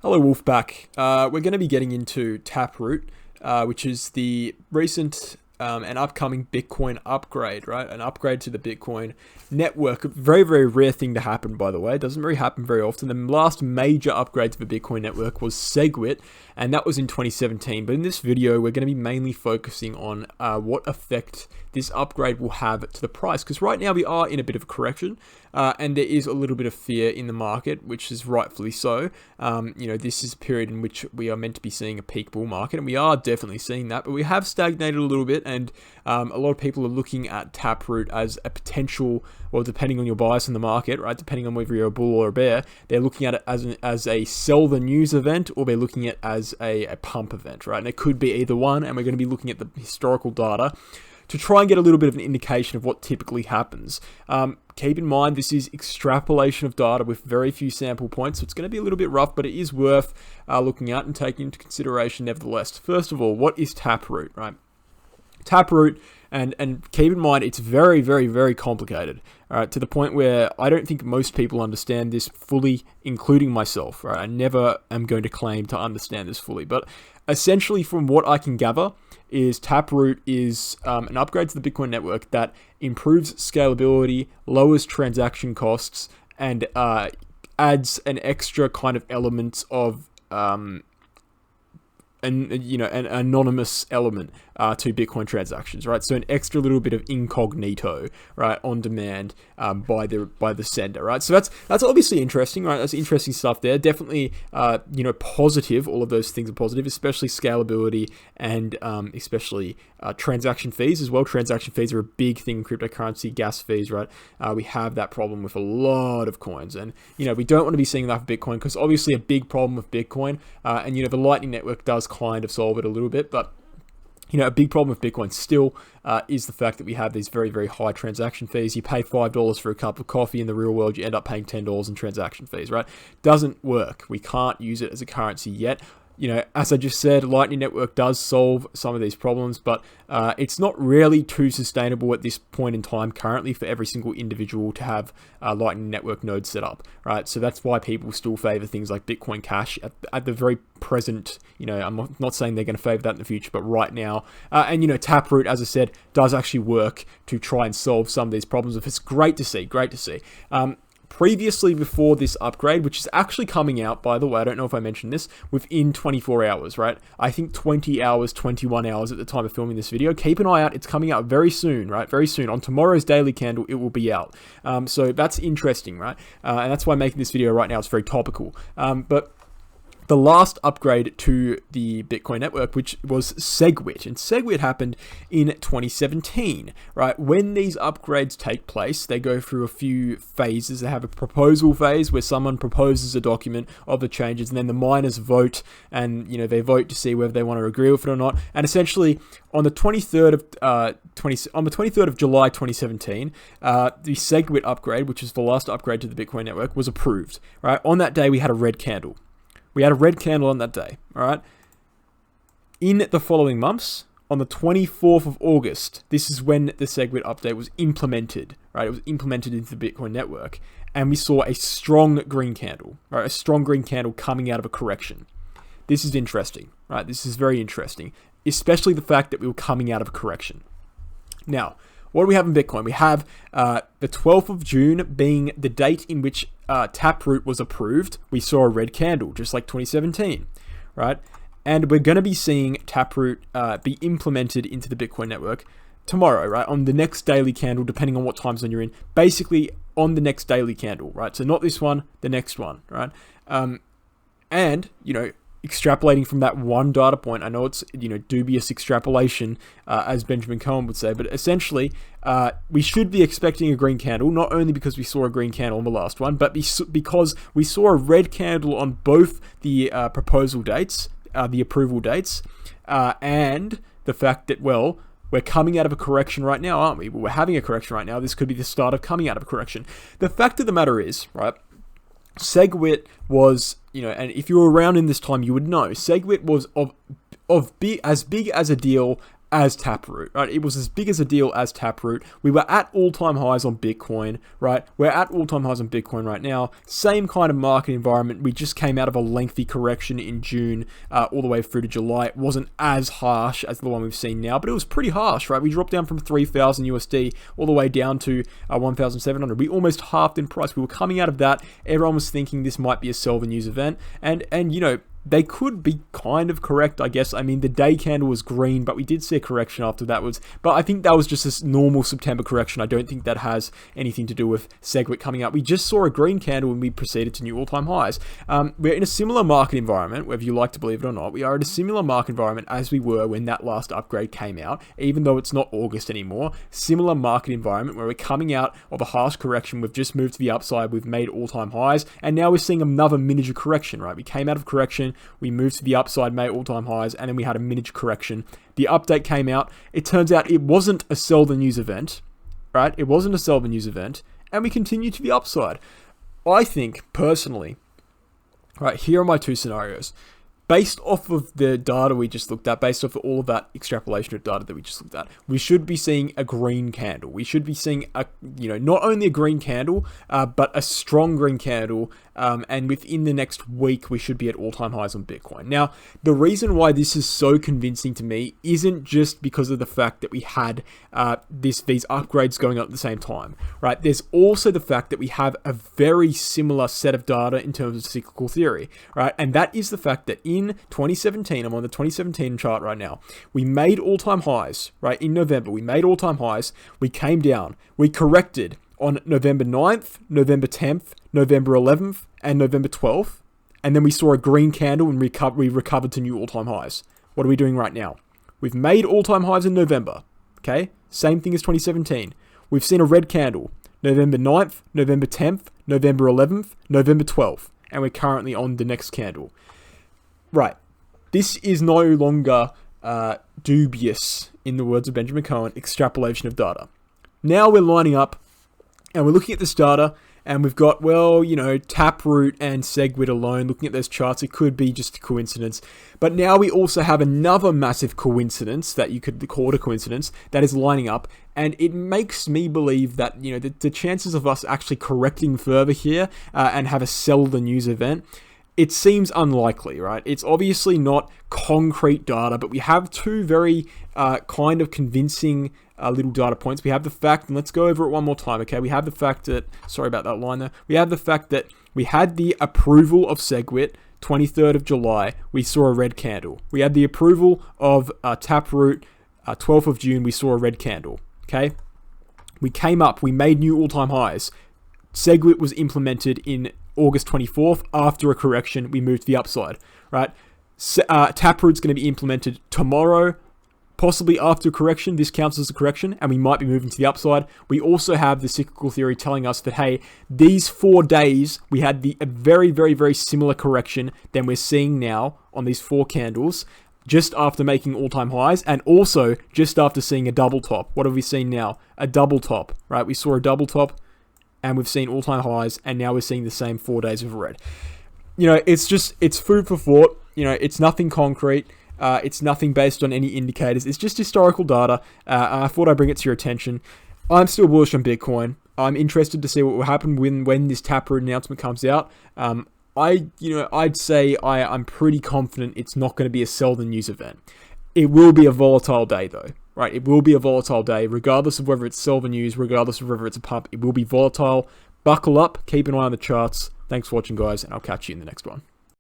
Hello, Wolfpack. We're going to be getting into Taproot, which is the recent and upcoming Bitcoin upgrade, right? An upgrade to the Bitcoin network. A very, very rare thing to happen, by the way. It doesn't really happen very often. The last major upgrade to the Bitcoin network was SegWit, and that was in 2017. But in this video, we're going to be mainly focusing on what effect this upgrade will have to the price. Because right now we are in a bit of a correction, and there is a little bit of fear in the market, which is rightfully so. This is a period in which we are meant to be seeing a peak bull market, and we are definitely seeing that. But we have stagnated a little bit, and a lot of people are looking at Taproot as a potential, well, depending on your bias in the market, right? Depending on whether you're a bull or a bear, they're looking at it as a sell the news event, or they're looking at it as a pump event, right? And it could be either one, and we're going to be looking at the historical data to try and get a little bit of an indication of what typically happens. Keep in mind, this is extrapolation of data with very few sample points, so it's going to be a little bit rough, but it is worth looking at and taking into consideration nevertheless. First of all, what is Taproot, right? Taproot, and keep in mind, it's very, very, very complicated, all right, to the point where I don't think most people understand this fully, including myself, right? I never am going to claim to understand this fully, but essentially from what I can gather is Taproot is an upgrade to the Bitcoin network that improves scalability, lowers transaction costs, and adds an extra kind of element of an anonymous element to Bitcoin transactions, right? So an extra little bit of incognito, right, on demand by the sender, right? So that's obviously interesting, right? That's interesting stuff there. Definitely, positive. All of those things are positive, especially scalability and especially transaction fees as well. Transaction fees are a big thing in cryptocurrency. Gas fees, right? We have that problem with a lot of coins, and we don't want to be seeing that for Bitcoin, because obviously a big problem with Bitcoin, and the Lightning Network does kind of solve it a little bit, but a big problem with Bitcoin still is the fact that we have these very, very high transaction fees. You pay $5 for a cup of coffee. In the real world, you end up paying $10 in transaction fees, right? Doesn't work. We can't use it as a currency yet. As I just said, Lightning Network does solve some of these problems, but it's not really too sustainable at this point in time currently for every single individual to have Lightning Network nodes set up, right? So that's why people still favor things like Bitcoin Cash at the very present. I'm not saying they're going to favor that in the future, but right now, and Taproot, as I said, does actually work to try and solve some of these problems. It's great to see. Previously, before this upgrade, which is actually coming out, by the way, I don't know if I mentioned this, within 24 hours, right? I think 20 hours, 21 hours at the time of filming this video. Keep an eye out. It's coming out very soon, right? Very soon. On tomorrow's Daily Candle, it will be out. So that's interesting, right? And that's why I'm making this video right now. It's very topical. But the last upgrade to the Bitcoin network, which was SegWit, and SegWit happened in 2017, right? When these upgrades take place, they go through a few phases. They have a proposal phase where someone proposes a document of the changes, and then the miners vote, and they vote to see whether they want to agree with it or not. And essentially, on the 23rd of July 2017, the SegWit upgrade, which is the last upgrade to the Bitcoin network, was approved. Right? On that day, we had a red candle. We had a red candle on that day, all right? In the following months, on the 24th of August, this is when the SegWit update was implemented, right? It was implemented into the Bitcoin network, and we saw a strong green candle, right? A strong green candle coming out of a correction. This is interesting, right? This is very interesting, especially the fact that we were coming out of a correction. Now, what do we have in Bitcoin? We have the 12th of June being the date in which Taproot was approved. We saw a red candle, just like 2017, right? And we're going to be seeing Taproot be implemented into the Bitcoin network tomorrow, right? On the next daily candle, depending on what time zone you're in. Basically, on the next daily candle, right? So not this one, the next one, right? And, extrapolating from that one data point, I know it's dubious extrapolation, as Benjamin Cohen would say, but essentially we should be expecting a green candle, not only because we saw a green candle on the last one, but because we saw a red candle on both the proposal dates, the approval dates, and the fact that, well, we're coming out of a correction right now, aren't we? We're having a correction right now. This could be the start of coming out of a correction. The fact of the matter is, right, SegWit was, and if you were around in this time, you would know, SegWit was as big as a deal as Taproot, right? It was as big as a deal as Taproot. We were at all-time highs on Bitcoin, right? We're at all-time highs on Bitcoin right now. Same kind of market environment. We just came out of a lengthy correction in June, all the way through to July. It wasn't as harsh as the one we've seen now, but it was pretty harsh, right? We dropped down from 3,000 USD all the way down to 1,700. We almost halved in price. We were coming out of that. Everyone was thinking this might be a sell the news event, and you know, they could be kind of correct, I guess. I mean, the day candle was green, but we did see a correction after that. But I think that was just a normal September correction. I don't think that has anything to do with SegWit coming up. We just saw a green candle and we proceeded to new all-time highs. We're in a similar market environment, whether you like to believe it or not. We are in a similar market environment as we were when that last upgrade came out, even though it's not August anymore. Similar market environment where we're coming out of a harsh correction. We've just moved to the upside. We've made all-time highs, and now we're seeing another miniature correction, right? We came out of correction. We moved to the upside, made all-time highs, and then we had a miniature correction. The update came out. It turns out it wasn't a sell the news event, right? It wasn't a sell the news event, and we continue to the upside. I think, personally, right, here are my two scenarios. Based off of the data we just looked at, based off of all of that extrapolation of data that we just looked at, we should be seeing a green candle. We should be seeing not only a green candle, but a strong green candle. And within the next week, we should be at all-time highs on Bitcoin. Now, the reason why this is so convincing to me isn't just because of the fact that we had these upgrades going up at the same time, right? There's also the fact that we have a very similar set of data in terms of cyclical theory, right? And that is the fact that in 2017, I'm on the 2017 chart right now, we made all-time highs, right? In November, we made all-time highs. We came down. We corrected on November 9th, November 10th, November 11th, and November 12th. And then we saw a green candle and we recovered to new all-time highs. What are we doing right now? We've made all-time highs in November, okay? Same thing as 2017. We've seen a red candle. November 9th, November 10th, November 11th, November 12th. And we're currently on the next candle. Right. This is no longer dubious, in the words of Benjamin Cohen, extrapolation of data. Now we're lining up and we're looking at this data, and we've got, Taproot and SegWit alone. Looking at those charts, it could be just a coincidence. But now we also have another massive coincidence that you could call it a coincidence that is lining up. And it makes me believe that, the chances of us actually correcting further here and have a sell the news event, it seems unlikely, right? It's obviously not concrete data, but we have two very kind of convincing little data points. We have the fact, and let's go over it one more time, okay? We have the fact that, sorry about that line there. We have the fact that we had the approval of SegWit, 23rd of July, we saw a red candle. We had the approval of Taproot, 12th of June, we saw a red candle, okay? We came up, we made new all-time highs. SegWit was implemented in August 24th. After a correction, we moved to the upside, right? Taproot's going to be implemented tomorrow, possibly after a correction. This counts as a correction, and we might be moving to the upside. We also have the cyclical theory telling us that, hey, these 4 days, we had a very, very, very similar correction than we're seeing now on these 4 candles, just after making all-time highs, and also just after seeing a double top. What have we seen now? A double top, right? We saw a double top, and we've seen all-time highs, and now we're seeing the same 4 days of red. It's food for thought. It's nothing concrete. It's nothing based on any indicators. It's just historical data. I thought I'd bring it to your attention. I'm still bullish on Bitcoin. I'm interested to see what will happen when this Taproot announcement comes out. I'd say I'm pretty confident it's not going to be a sell the news event. It will be a volatile day, though. Right, it will be a volatile day, regardless of whether it's sell the news, regardless of whether it's a pump. It will be volatile. Buckle up, keep an eye on the charts. Thanks for watching, guys, and I'll catch you in the next one.